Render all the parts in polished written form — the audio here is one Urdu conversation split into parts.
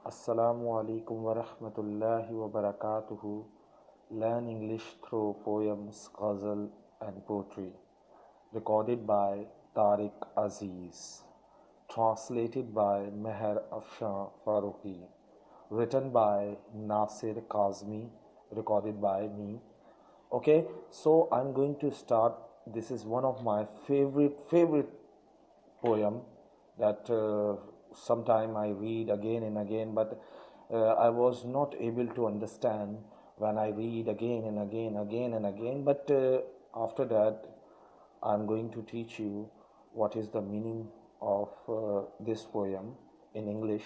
Assalamu alaikum wa rahmatullahi wa barakatuhu. Learn English through poems, ghazal, and poetry. Recorded by Tariq Aziz. Translated by Meher Afshan Farooqi. Written by Nasir Kazmi. Recorded by me. Okay, so I'm going to start. This is one of my favorite poem that sometime I read again and again, but I was not able to understand when I read again and again. But after that, I'm going to teach you what is the meaning of this poem in English.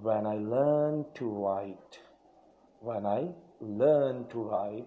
when I learned to write, when I learned to write,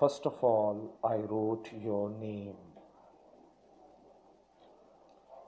First of all, I wrote your name.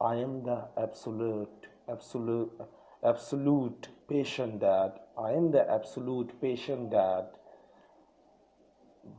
I am the absolute patient dad, I am the absolute patient dad,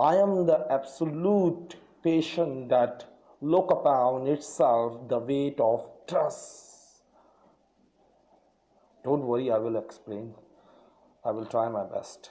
I am the absolute patient that look upon itself the weight of trust. Don't worry, I will explain. I will try my best.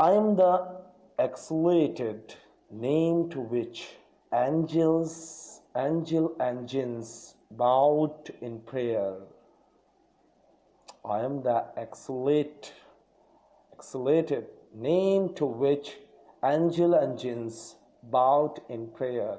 I am the exalted name to which angel engines bowed in prayer. I am the exalted name to which angel engines bowed in prayer.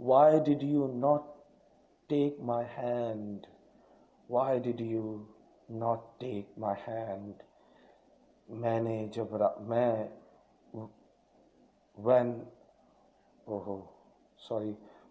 Why did you not take my hand? Why did you not take my hand?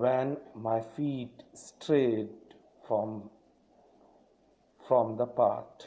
When my feet strayed from the path.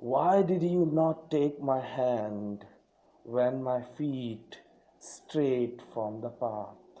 Why did you not take my hand when my feet strayed from the path?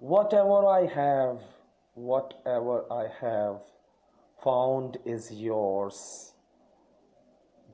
Whatever I have found is yours.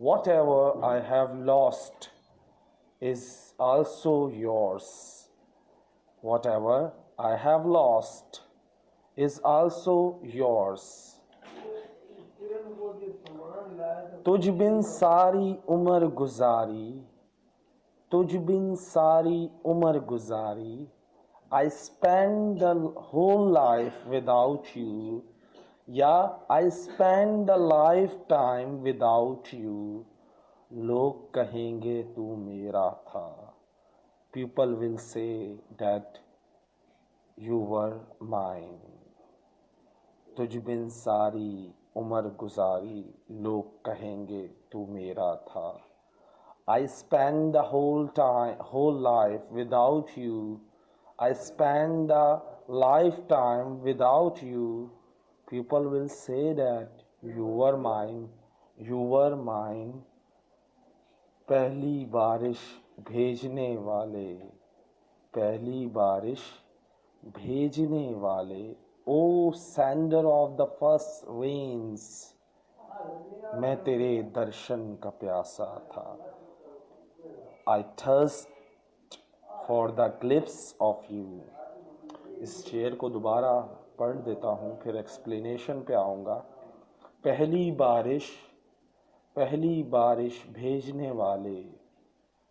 Whatever I have lost is also yours. Whatever I have lost is also yours. تجھ بن ساری عمر گزاری, تجھ بن ساری عمر گزاری, I spend the whole life without you, یا I spend the lifetime without you. لوگ کہیں گے تو میرا تھا, people will say that you were mine. تجھ بن ساری عمر گزاری, لوگ کہیں گے تو میرا تھا. I spend the whole life without you. I spend the lifetime without you. People will say that you were mine, you were mine. پہلی بارش بھیجنے والے, پہلی بارش بھیجنے والے, O sender of the first rains, میں تیرے درشن کا پیاسا تھا. I thirst for the glimpse of you. اس شعر کو دوبارہ پڑھ دیتا ہوں, پھر ایکسپلینیشن پہ آؤں گا. پہلی بارش, پہلی بارش بھیجنے والے,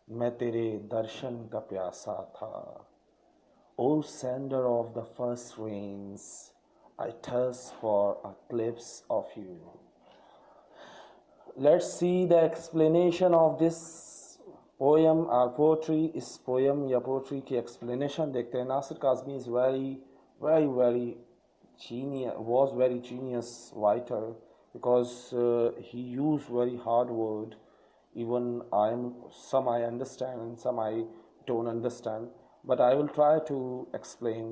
میں تیرے درشن کا پیاسا تھا. O sender of the first rains, I thirst for a glimpse of you. Let's see the explanation of this poem or poetry. Us poem یا poetry کی explanation دیکھتے ہیں. ناصر Kazmi is very genius, was very genius writer, because he used very hard word. Even some I understand and some I don't understand, but I will try to explain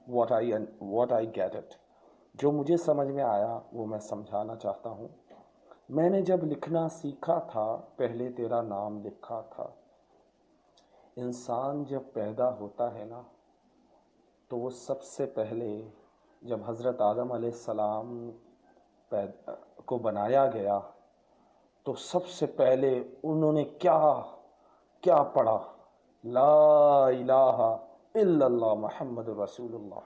what I get it. جو مجھے سمجھ میں آیا وہ میں سمجھانا چاہتا ہوں. میں نے جب لکھنا سیکھا تھا, پہلے تیرا نام لکھا تھا. انسان جب پیدا ہوتا ہے نا, تو وہ سب سے پہلے جب حضرت آدم علیہ السلام کو بنایا گیا, تو سب سے پہلے انہوں نے کیا پڑھا؟ لا الہ الا اللہ محمد رسول اللہ.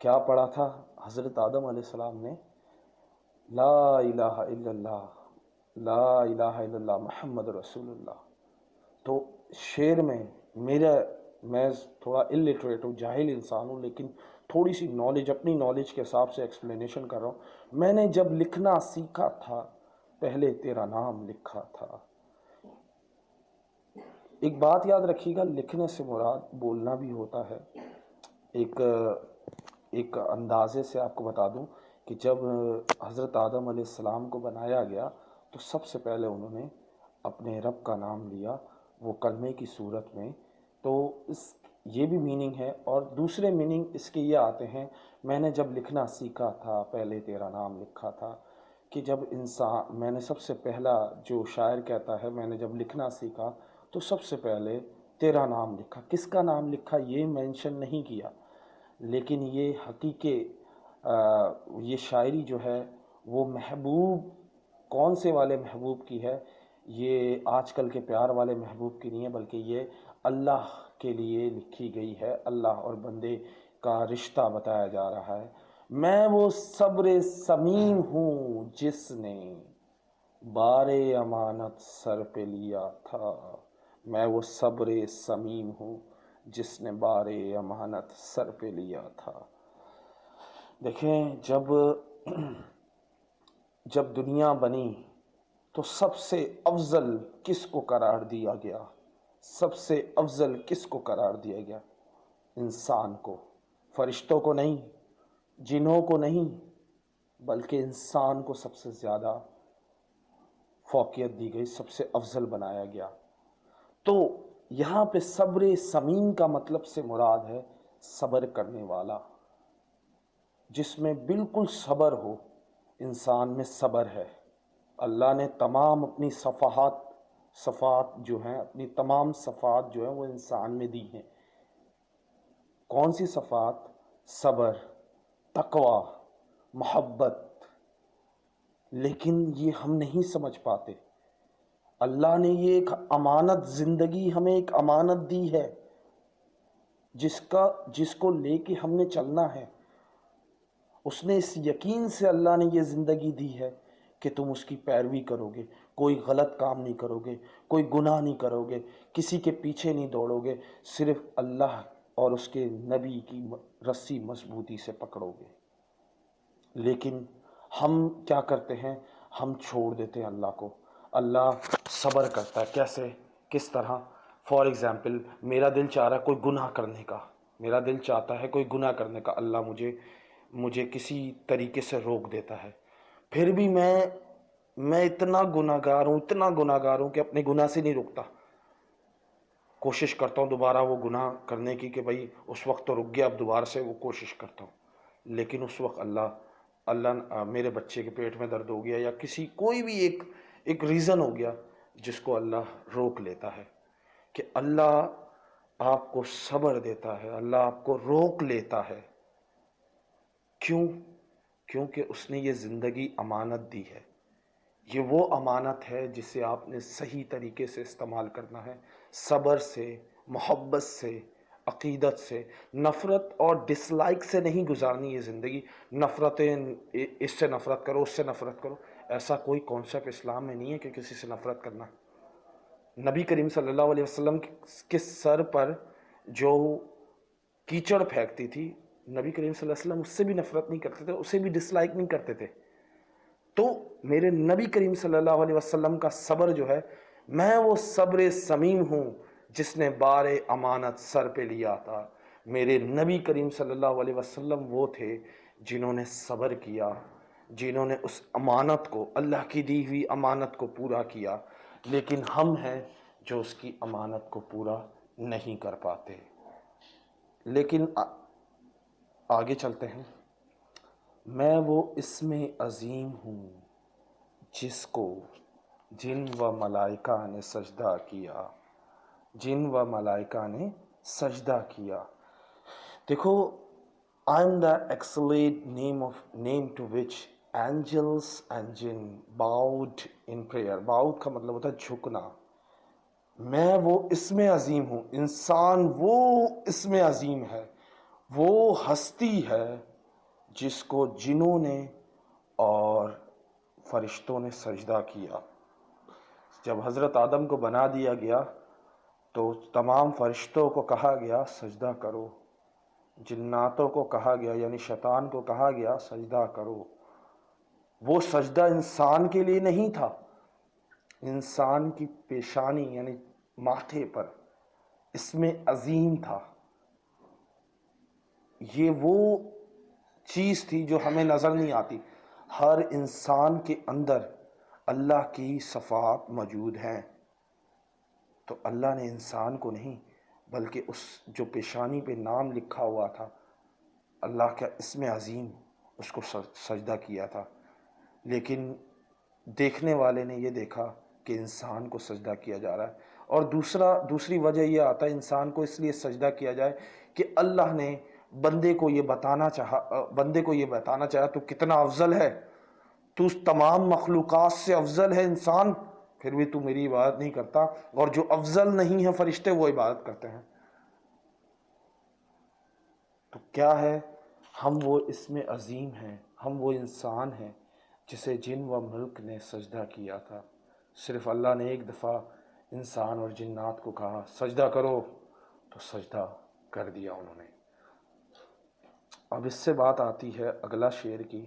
کیا پڑھا تھا حضرت آدم علیہ السلام نے؟ لا الہ الا اللہ, لا الہ الا اللہ محمد رسول اللہ. تو شعر میں میں تھوڑا الٹریٹ ہوں, جاہل انسان ہوں, لیکن تھوڑی سی نالج, اپنی نالج کے حساب سے ایکسپلینیشن کر رہا ہوں. میں نے جب لکھنا سیکھا تھا, پہلے تیرا نام لکھا تھا. ایک بات یاد رکھیے گا, لکھنے سے مراد بولنا بھی ہوتا ہے. ایک اندازے سے آپ کو بتا دوں کہ جب حضرت آدم علیہ السلام کو بنایا گیا, تو سب سے پہلے انہوں نے اپنے رب کا نام لیا, وہ کلمے کی صورت میں. تو یہ بھی میننگ ہے, اور دوسرے میننگ اس کے یہ آتے ہیں, میں نے جب لکھنا سیکھا تھا, پہلے تیرا نام لکھا تھا. کہ جب میں نے سب سے پہلا, جو شاعر کہتا ہے میں نے جب لکھنا سیکھا تو سب سے پہلے تیرا نام لکھا. کس کا نام لکھا یہ مینشن نہیں کیا, لیکن یہ یہ شاعری جو ہے وہ محبوب, کون سے والے محبوب کی ہے؟ یہ آج کل کے پیار والے محبوب کی نہیں ہے, بلکہ یہ اللہ کے لیے لکھی گئی ہے. اللہ اور بندے کا رشتہ بتایا جا رہا ہے. میں وہ صبر سمیم ہوں جس نے بار امانت سر پہ لیا تھا. میں وہ صبر سمیم ہوں جس نے بار امانت سر پہ لیا تھا. دیکھیں, جب دنیا بنی تو سب سے افضل کس کو قرار دیا گیا؟ سب سے افضل کس کو قرار دیا گیا؟ انسان کو. فرشتوں کو نہیں, جنوں کو نہیں, بلکہ انسان کو سب سے زیادہ فوقیت دی گئی, سب سے افضل بنایا گیا. تو یہاں پہ صبر سمیم کا مطلب سے مراد ہے صبر کرنے والا, جس میں بالکل صبر ہو. انسان میں صبر ہے. اللہ نے تمام اپنی صفات جو ہیں, اپنی تمام صفات جو ہیں وہ انسان میں دی ہیں. کون سی صفات؟ صبر, تقوی, محبت, لیکن یہ ہم نہیں سمجھ پاتے۔ اللہ نے یہ ایک امانت، زندگی ہمیں ایک امانت دی ہے جس کو لے کے ہم نے چلنا ہے۔ اس نے اس یقین سے اللہ نے یہ زندگی دی ہے کہ تم اس کی پیروی کرو گے، کوئی غلط کام نہیں کرو گے، کوئی گناہ نہیں کرو گے، کسی کے پیچھے نہیں دوڑو گے، صرف اللہ اور اس کے نبی کی رسی مضبوطی سے پکڑو گے۔ لیکن ہم کیا کرتے ہیں؟ ہم چھوڑ دیتے ہیں اللہ کو۔ اللہ صبر کرتا ہے، کیسے، کس طرح؟ فار ایگزامپل، میرا دل چاہ رہا ہے کوئی گناہ کرنے کا، میرا دل چاہتا ہے کوئی گناہ کرنے کا، اللہ مجھے کسی طریقے سے روک دیتا ہے، پھر بھی میں اتنا گناہ گار ہوں کہ اپنے گناہ سے نہیں رکتا، کوشش کرتا ہوں دوبارہ وہ گناہ کرنے کی کہ بھائی اس وقت تو رک گیا، اب دوبارہ سے وہ کوشش کرتا ہوں۔ لیکن اس وقت اللہ میرے بچے کے پیٹ میں درد ہو گیا یا کوئی بھی ایک ریزن ہو گیا جس کو اللہ روک لیتا ہے، کہ اللہ آپ کو صبر دیتا ہے، اللہ آپ کو روک لیتا ہے۔ کیوں؟ کیونکہ اس نے یہ زندگی امانت دی ہے۔ یہ وہ امانت ہے جسے آپ نے صحیح طریقے سے استعمال کرنا ہے، صبر سے، محبت سے، عقیدت سے، نفرت اور ڈس لائک سے نہیں گزارنی یہ زندگی۔ نفرتیں، اس سے نفرت کرو، اس سے نفرت کرو، ایسا کوئی کانسیپٹ اسلام میں نہیں ہے کہ کسی سے نفرت کرنا۔ نبی کریم صلی اللہ علیہ وسلم کے سر پر جو کیچڑ پھینکتی تھی، نبی کریم صلی اللہ علیہ وسلم اس سے بھی نفرت نہیں کرتے تھے، اسے بھی ڈس لائک نہیں کرتے تھے۔ تو میرے نبی کریم صلی اللہ علیہ وسلم کا صبر جو ہے، میں وہ صبر سمیم ہوں جس نے بار امانت سر پہ لیا تھا۔ میرے نبی کریم صلی اللہ علیہ وسلم وہ تھے جنہوں نے صبر کیا، جنہوں نے اس امانت کو، اللہ کی دی ہوئی امانت کو پورا کیا۔ لیکن ہم ہیں جو اس کی امانت کو پورا نہیں کر پاتے۔ لیکن آگے چلتے ہیں۔ میں وہ اسم عظیم ہوں جس کو جن و ملائکہ نے سجدہ کیا، جن و ملائکہ نے سجدہ کیا۔ دیکھو، I am the excellent name to which angels and jinn bowed in prayer. Bowed کا مطلب ہوتا ہے جھکنا۔ میں وہ اسم عظیم ہوں، انسان وہ اسم عظیم ہے، وہ ہستی ہے جس کو جنوں نے اور فرشتوں نے سجدہ کیا۔ جب حضرت آدم کو بنا دیا گیا تو تمام فرشتوں کو کہا گیا سجدہ کرو، جناتوں کو کہا گیا، یعنی شیطان کو کہا گیا سجدہ کرو۔ وہ سجدہ انسان کے لیے نہیں تھا، انسان کی پیشانی یعنی ماتھے پر اسم عظیم تھا۔ یہ وہ چیز تھی جو ہمیں نظر نہیں آتی۔ ہر انسان کے اندر اللہ کی صفات موجود ہیں، تو اللہ نے انسان کو نہیں بلکہ اس جو پیشانی پہ نام لکھا ہوا تھا اللہ کا اسم عظیم، اس کو سجدہ کیا تھا۔ لیکن دیکھنے والے نے یہ دیکھا کہ انسان کو سجدہ کیا جا رہا ہے۔ اور دوسری وجہ یہ آتا ہے انسان کو اس لیے سجدہ کیا جائے کہ اللہ نے بندے کو یہ بتانا چاہا تو کتنا افضل ہے، تو اس تمام مخلوقات سے افضل ہے انسان، پھر بھی تو میری عبادت نہیں کرتا، اور جو افضل نہیں ہے فرشتے وہ عبادت کرتے ہیں۔ تو کیا ہے؟ ہم وہ اسم عظیم ہیں، ہم وہ انسان ہیں جسے جن و ملک نے سجدہ کیا تھا۔ صرف اللہ نے ایک دفعہ انسان اور جنات کو کہا سجدہ کرو تو سجدہ کر دیا انہوں نے۔ اب اس سے بات آتی ہے اگلا شعر کی،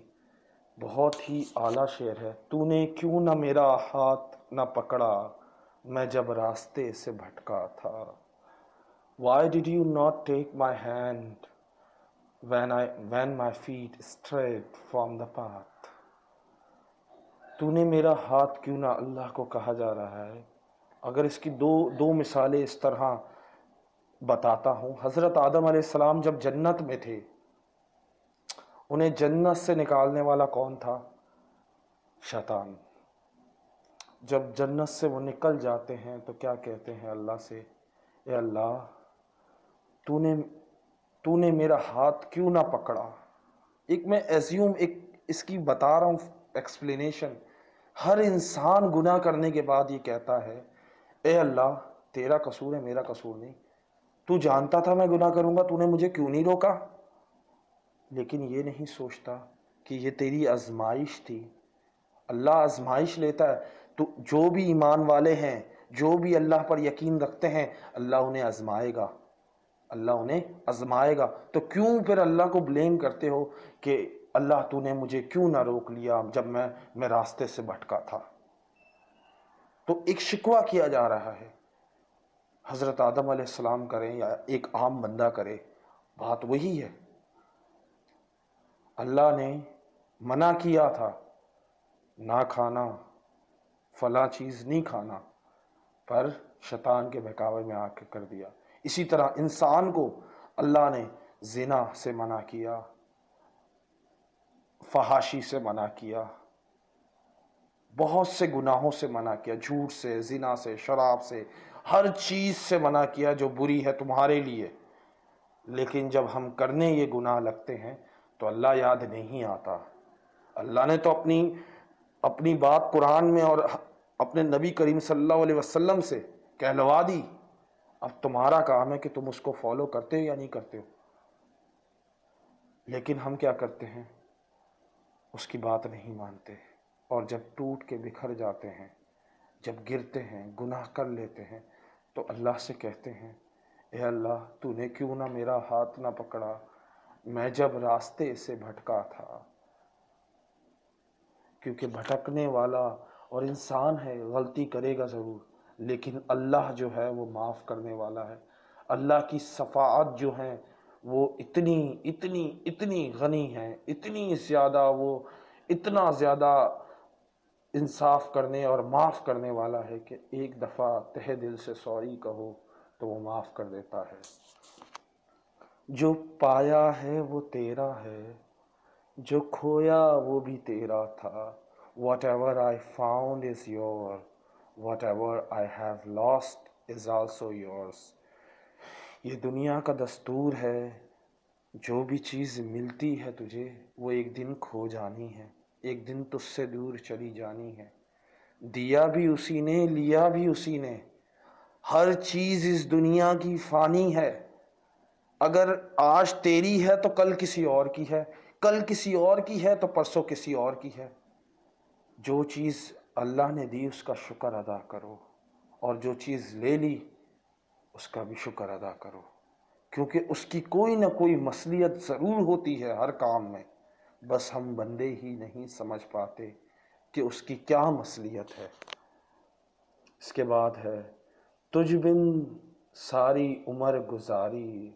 بہت ہی اعلیٰ شعر ہے۔ تو نے کیوں نہ میرا ہاتھ نہ پکڑا میں جب راستے سے بھٹکا تھا۔ Why did you not take my hand when my feet strayed from the path؟ تو نے میرا ہاتھ کیوں نہ، اللہ کو کہا جا رہا ہے۔ اگر اس کی دو مثالیں اس طرح بتاتا ہوں۔ حضرت آدم علیہ السلام جب جنت میں تھے، انہیں جنت سے نکالنے والا کون تھا؟ شیطان۔ جب جنت سے وہ نکل جاتے ہیں تو کیا کہتے ہیں اللہ سے؟ اے اللہ، تو نے میرا ہاتھ کیوں نہ پکڑا۔ ایک میں ایک اس کی بتا رہا ہوں ایکسپلینیشن ہر انسان گناہ کرنے کے بعد یہ کہتا ہے اے اللہ تیرا قصور ہے میرا قصور نہیں، تو جانتا تھا میں گناہ کروں گا، تو نے مجھے کیوں نہیں روکا؟ لیکن یہ نہیں سوچتا کہ یہ تیری آزمائش تھی۔ اللہ آزمائش لیتا ہے، تو جو بھی ایمان والے ہیں، جو بھی اللہ پر یقین رکھتے ہیں، اللہ انہیں آزمائے گا، اللہ انہیں آزمائے گا۔ تو کیوں پھر اللہ کو بلیم کرتے ہو کہ اللہ تو نے مجھے کیوں نہ روک لیا جب میں راستے سے بھٹکا تھا؟ تو ایک شکوہ کیا جا رہا ہے، حضرت آدم علیہ السلام کریں یا ایک عام بندہ کرے، بات وہی ہے۔ اللہ نے منع کیا تھا نہ کھانا، فلاں چیز نہیں کھانا، پر شیطان کے بہکاوے میں آ کے کر دیا۔ اسی طرح انسان کو اللہ نے زنا سے منع کیا، فحاشی سے منع کیا، بہت سے گناہوں سے منع کیا، جھوٹ سے، زنا سے، شراب سے، ہر چیز سے منع کیا جو بری ہے تمہارے لیے۔ لیکن جب ہم کرنے یہ گناہ لگتے ہیں تو اللہ یاد نہیں آتا۔ اللہ نے تو اپنی بات قرآن میں اور اپنے نبی کریم صلی اللہ علیہ وسلم سے کہلوا دی، اب تمہارا کام ہے کہ تم اس کو فالو کرتے ہو یا نہیں کرتے ہو۔ لیکن ہم کیا کرتے ہیں؟ اس کی بات نہیں مانتے، اور جب ٹوٹ کے بکھر جاتے ہیں، جب گرتے ہیں، گناہ کر لیتے ہیں، تو اللہ سے کہتے ہیں اے اللہ تو نے کیوں نہ میرا ہاتھ نہ پکڑا میں جب راستے سے بھٹکا تھا۔ کیونکہ بھٹکنے والا اور انسان ہے، غلطی کرے گا ضرور، لیکن اللہ جو ہے وہ معاف کرنے والا ہے۔ اللہ کی شفاعت جو ہے وہ اتنی اتنی اتنی غنی ہے، اتنی زیادہ، وہ اتنا زیادہ انصاف کرنے اور معاف کرنے والا ہے کہ ایک دفعہ تہ دل سے سوری کہو تو وہ معاف کر دیتا ہے۔ جو پایا ہے وہ تیرا ہے، جو کھویا وہ بھی تیرا تھا۔ Whatever I found is yours, whatever I have lost is also yours۔ یہ دنیا کا دستور ہے، جو بھی چیز ملتی ہے تجھے وہ ایک دن کھو جانی ہے، ایک دن تجھ سے دور چلی جانی ہے۔ دیا بھی اسی نے، لیا بھی اسی نے، ہر چیز اس دنیا کی فانی ہے۔ اگر آج تیری ہے تو کل کسی اور کی ہے، کل کسی اور کی ہے تو پرسوں کسی اور کی ہے۔ جو چیز اللہ نے دی اس کا شکر ادا کرو، اور جو چیز لے لی اس کا بھی شکر ادا کرو، کیونکہ اس کی کوئی نہ کوئی مصلحت ضرور ہوتی ہے ہر کام میں، بس ہم بندے ہی نہیں سمجھ پاتے کہ اس کی کیا مصلحت ہے۔ اس کے بعد ہے تجھ بن ساری عمر گزاری،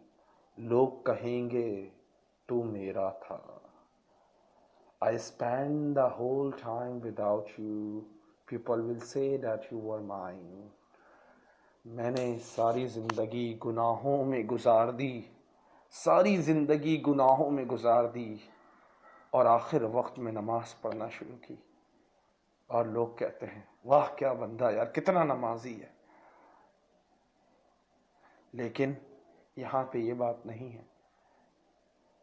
لوگ کہیں گے تو میرا تھا۔ I spent the whole time without you, people will say that you were mine۔ میں نے ساری زندگی گناہوں میں گزار دی، ساری زندگی گناہوں میں گزار دی، اور آخر وقت میں نماز پڑھنا شروع کی، اور لوگ کہتے ہیں واہ کیا بندہ یار، کتنا نمازی ہے۔ لیکن یہاں پہ یہ بات نہیں ہے۔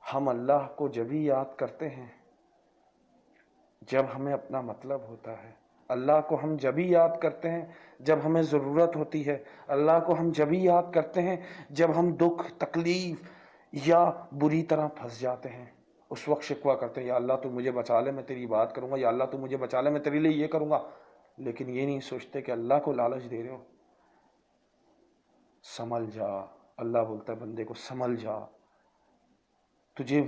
ہم اللہ کو جب ہی یاد کرتے ہیں جب ہمیں اپنا مطلب ہوتا ہے، اللہ کو ہم جب ہی یاد کرتے ہیں جب ہمیں ضرورت ہوتی ہے، اللہ کو ہم جب ہی یاد کرتے ہیں جب ہم دکھ، تکلیف یا بری طرح پھنس جاتے ہیں، اس وقت شکوہ کرتے ہیں یا اللہ تو مجھے بچا لے میں تیری بات کروں گا، یا اللہ تو مجھے بچا لے میں تیرے لیے یہ کروں گا۔ لیکن یہ نہیں سوچتے کہ اللہ کو لالچ دے رہے ہو۔ سنبھل جا، اللہ بولتا ہے بندے کو سنبھل جا، تجھے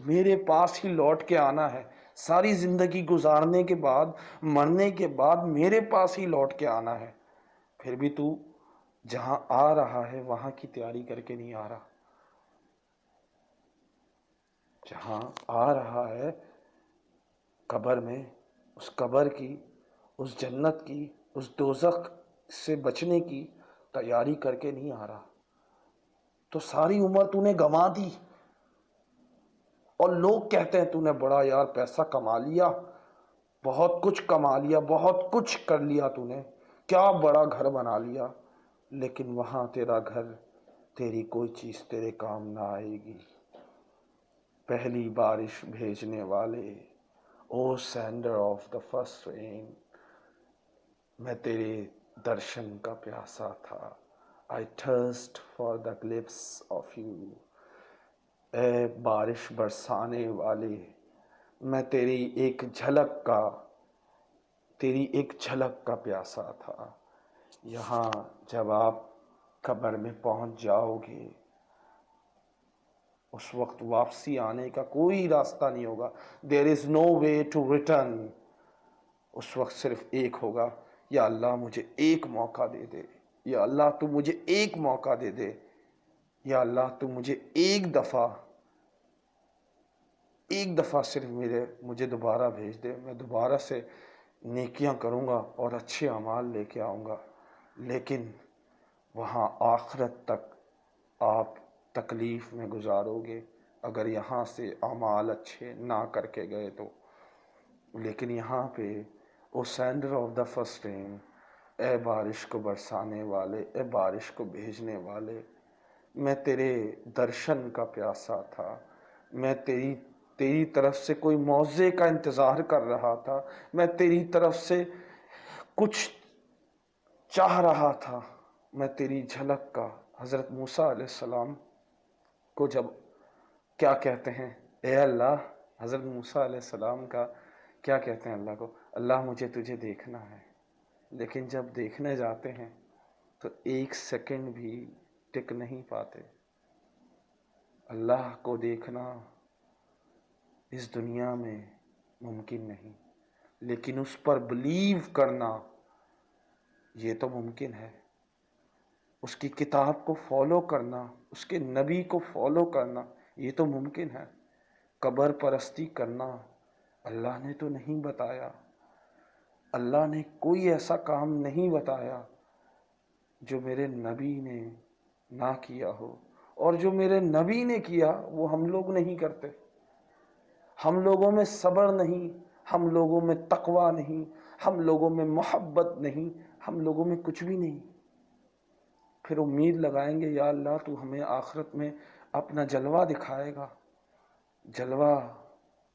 میرے پاس ہی لوٹ کے آنا ہے، ساری زندگی گزارنے کے بعد، مرنے کے بعد میرے پاس ہی لوٹ کے آنا ہے۔ پھر بھی تو جہاں آ رہا ہے وہاں کی تیاری کر کے نہیں آ رہا، جہاں آ رہا ہے قبر میں، اس قبر کی، اس جنت کی، اس دوزخ سے بچنے کی تیاری کر کے نہیں آ رہا۔ تو ساری عمر تو نے گنوا دی، اور لوگ کہتے ہیں تو نے بڑا یار پیسہ کما لیا، بہت کچھ کما لیا، بہت کچھ کر لیا، تو نے کیا بڑا گھر بنا لیا، لیکن وہاں تیرا گھر، تیری کوئی چیز تیرے کام نہ آئے گی۔ پہلی بارش بھیجنے والے، O sender of the first rain, میں تیرے درشن کا پیاسا تھا. I thirst for the glimpse of you. اے بارش برسانے والے، میں تیری ایک جھلک کا پیاسا تھا. یہاں جب آپ قبر میں پہنچ جاؤ گے، اس وقت واپسی آنے کا کوئی راستہ نہیں ہوگا. There is no way to return. اس وقت صرف ایک ہوگا، یا اللہ مجھے ایک موقع دے دے، یا اللہ تو مجھے ایک موقع دے دے، یا اللہ تو مجھے ایک دفعہ صرف مجھے دوبارہ بھیج دے. میں دوبارہ سے نیکیاں کروں گا اور اچھے اعمال لے کے آؤں گا. لیکن وہاں آخرت تک آپ تکلیف میں گزارو گے اگر یہاں سے اعمال اچھے نہ کر کے گئے تو. لیکن یہاں پہ او سینڈر آف دا فرسٹ رین، اے بارش کو برسانے والے، اے بارش کو بھیجنے والے، میں تیرے درشن کا پیاسا تھا. میں تیری طرف سے کوئی معجزے کا انتظار کر رہا تھا. میں تیری طرف سے کچھ چاہ رہا تھا. میں تیری جھلک کا. حضرت موسیٰ علیہ السلام کو جب کیا کہتے ہیں، اے اللہ، حضرت موسیٰ علیہ السلام کا کیا کہتے ہیں اللہ کو، اللہ مجھے تجھے دیکھنا ہے. لیکن جب دیکھنے جاتے ہیں تو ایک سیکنڈ بھی ٹک نہیں پاتے. اللہ کو دیکھنا اس دنیا میں ممکن نہیں، لیکن اس پر بلیو کرنا یہ تو ممکن ہے. اس کی کتاب کو فالو کرنا، اس کے نبی کو فالو کرنا یہ تو ممکن ہے. قبر پرستی کرنا اللہ نے تو نہیں بتایا. اللہ نے کوئی ایسا کام نہیں بتایا جو میرے نبی نے نہ کیا ہو، اور جو میرے نبی نے کیا وہ ہم لوگ نہیں کرتے. ہم لوگوں میں صبر نہیں، ہم لوگوں میں تقوی نہیں، ہم لوگوں میں محبت نہیں، ہم لوگوں میں کچھ بھی نہیں. پھر امید لگائیں گے یا اللہ تو ہمیں آخرت میں اپنا جلوہ دکھائے گا. جلوہ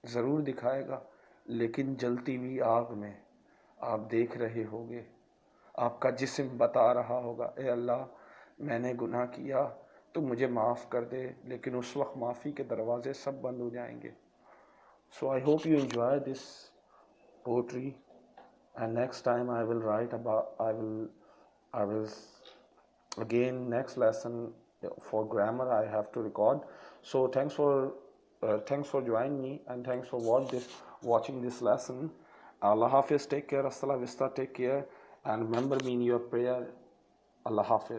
ضرور دکھائے گا، لیکن جلتی ہوئی آگ میں آپ دیکھ رہے ہوگے، آپ کا جسم بتا رہا ہوگا اے اللہ میں نے گناہ کیا تو مجھے معاف کر دے. لیکن اس وقت معافی کے دروازے سب بند ہو جائیں گے. So I hope you enjoy this poetry, and next time I will write about, I will again next lesson for grammar I have to record. So thanks for joining me, and thanks for watching this lesson. Allah Hafiz, take care. Hasta la vista, take care, and remember me in your prayer. Allah Hafiz.